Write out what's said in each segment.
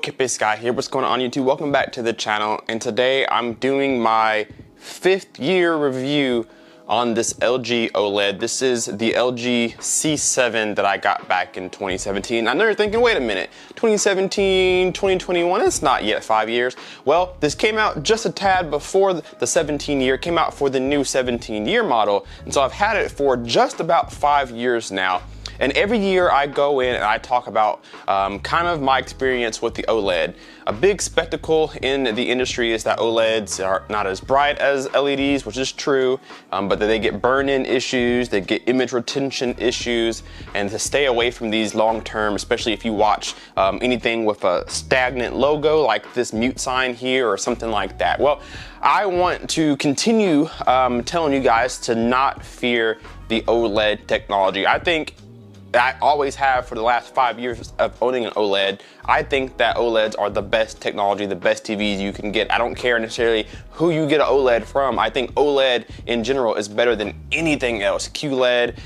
Capiz Guy here. What's going on YouTube? Welcome back to the channel, and today I'm doing my 5th year review on this LG OLED. This is the LG C7 that I got back in 2017. I know you're thinking, wait a minute, 2017, 2021, it's not yet 5 years. Well, this came out just a tad before the 17 year, came out for the new 17 year model, and so I've had it for just about 5 years now. And every year I go in and I talk about kind of my experience with the OLED. A big spectacle in the industry is that OLEDs are not as bright as LEDs, which is true, but that they get burn-in issues, they get image retention issues, and to stay away from these long-term, especially if you watch anything with a stagnant logo like this mute sign here or something like that. Well, I want to continue telling you guys to not fear the OLED technology. I always have for the last 5 years of owning an OLED. I think that OLEDs are the best technology, the best TVs you can get. I don't care necessarily who you get an OLED from. I think OLED in general is better than anything else. QLED,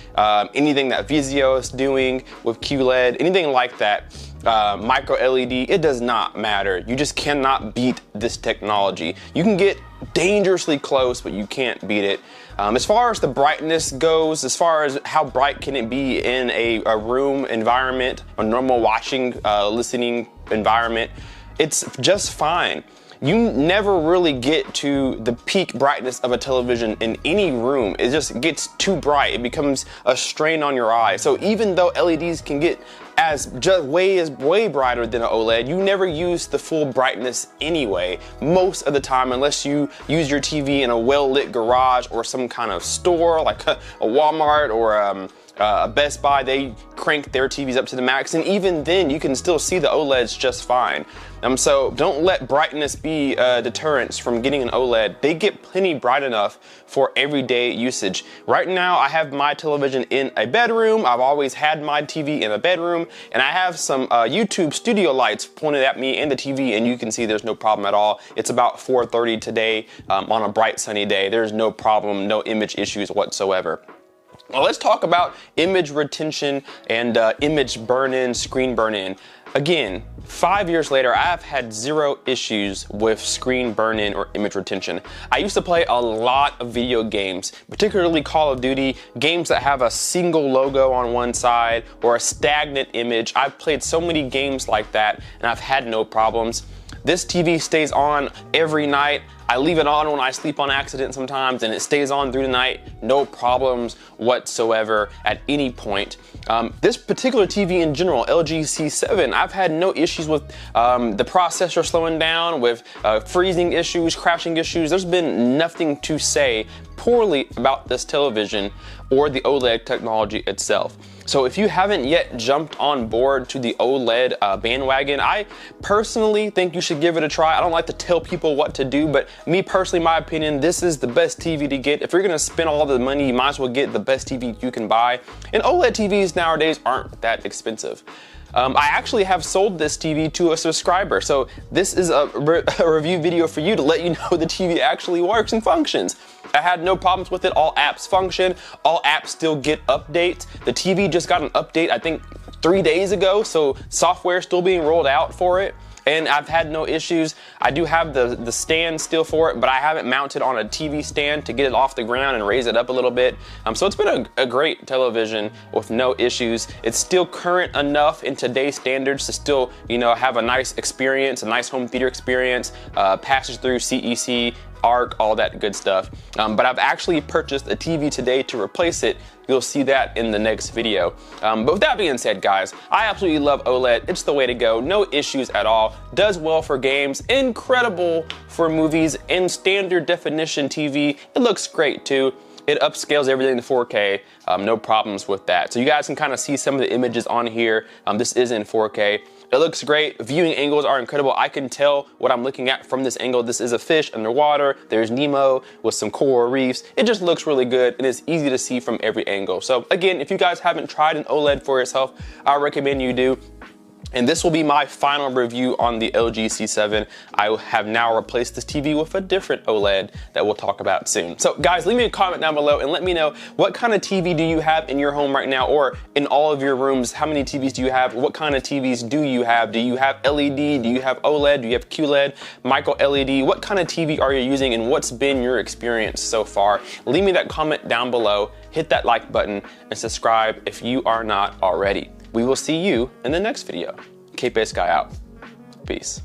anything that Vizio is doing with QLED, anything like that. Micro LED, it does not matter. You just cannot beat this technology. You can get dangerously close, but you can't beat it. As far as the brightness goes, as far as how bright can it be in a room environment, a normal watching, listening environment, it's just fine. You never really get to the peak brightness of a television in any room. It just gets too bright. It becomes a strain on your eye. So even though LEDs can get way brighter than an OLED, you never use the full brightness anyway, most of the time, unless you use your TV in a well-lit garage or some kind of store like a Walmart or a Best Buy. They crank their TVs up to the max, and even then you can still see the OLEDs just fine. So don't let brightness be a deterrence from getting an OLED. They get plenty bright enough for everyday usage. Right now I have my television in a bedroom. I've always had my TV in a bedroom, and I have some YouTube studio lights pointed at me in the TV, and you can see there's no problem at all. It's about 4:30 today on a bright sunny day. There's no problem, no image issues whatsoever. Well, let's talk about image retention and image burn-in, screen burn-in. Again, 5 years later, I've had 0 issues with screen burn-in or image retention. I used to play a lot of video games, particularly Call of Duty, games that have a single logo on one side or a stagnant image. I've played so many games like that, and I've had no problems. This TV stays on every night. I leave it on when I sleep on accident sometimes, and it stays on through the night. No problems whatsoever at any point. This particular TV in general, LG C7, I've had no issues with the processor slowing down, with freezing issues, crashing issues. There's been nothing to say poorly about this television or the OLED technology itself. So if you haven't yet jumped on board to the OLED bandwagon, I personally think you should give it a try. I don't like to tell people what to do, but me personally, my opinion, this is the best TV to get. If you're gonna spend all the money, you might as well get the best TV you can buy. And OLED TVs nowadays aren't that expensive. I actually have sold this TV to a subscriber, so this is a review video for you to let you know the TV actually works and functions. I had no problems with it. All apps function. All apps still get updates. The TV just got an update, I think 3 days ago, so software is still being rolled out for it. And I've had no issues. I do have the stand still for it, but I haven't mounted on a TV stand to get it off the ground and raise it up a little bit. So it's been a great television with no issues. It's still current enough in today's standards to still, have a nice experience, a nice home theater experience, passage through CEC, ARC, all that good stuff. But I've actually purchased a TV today to replace it. You'll see that in the next video. But with that being said, guys, I absolutely love OLED. It's the way to go. No issues at all. Does well for games. Incredible for movies. In standard definition TV, it looks great too. It upscales everything to 4K. No problems with that. So you guys can kind of see some of the images on here. This is in 4K. It looks great. Viewing angles are incredible. I can tell what I'm looking at from this angle. This is a fish underwater. There's Nemo with some coral reefs. It just looks really good, and it's easy to see from every angle. So again, if you guys haven't tried an OLED for yourself, I recommend you do. And this will be my final review on the LG C7. I have now replaced this TV with a different OLED that we'll talk about soon. So guys, leave me a comment down below and let me know what kind of TV do you have in your home right now, or in all of your rooms. How many TVs do you have? What kind of TVs do you have? Do you have LED? Do you have OLED? Do you have QLED? Micro LED? What kind of TV are you using, and what's been your experience so far? Leave me that comment down below, hit that like button, and subscribe if you are not already. We will see you in the next video. K-Base Guy out. Peace.